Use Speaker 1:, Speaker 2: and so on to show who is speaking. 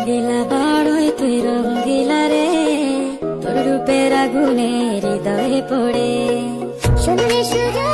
Speaker 1: রঙ্গিলা বড়ই তুই রঙ্গিলা রে, তোর রূপের আগুনে হৃদয়ে পড়ে।
Speaker 2: শুনলে সুরা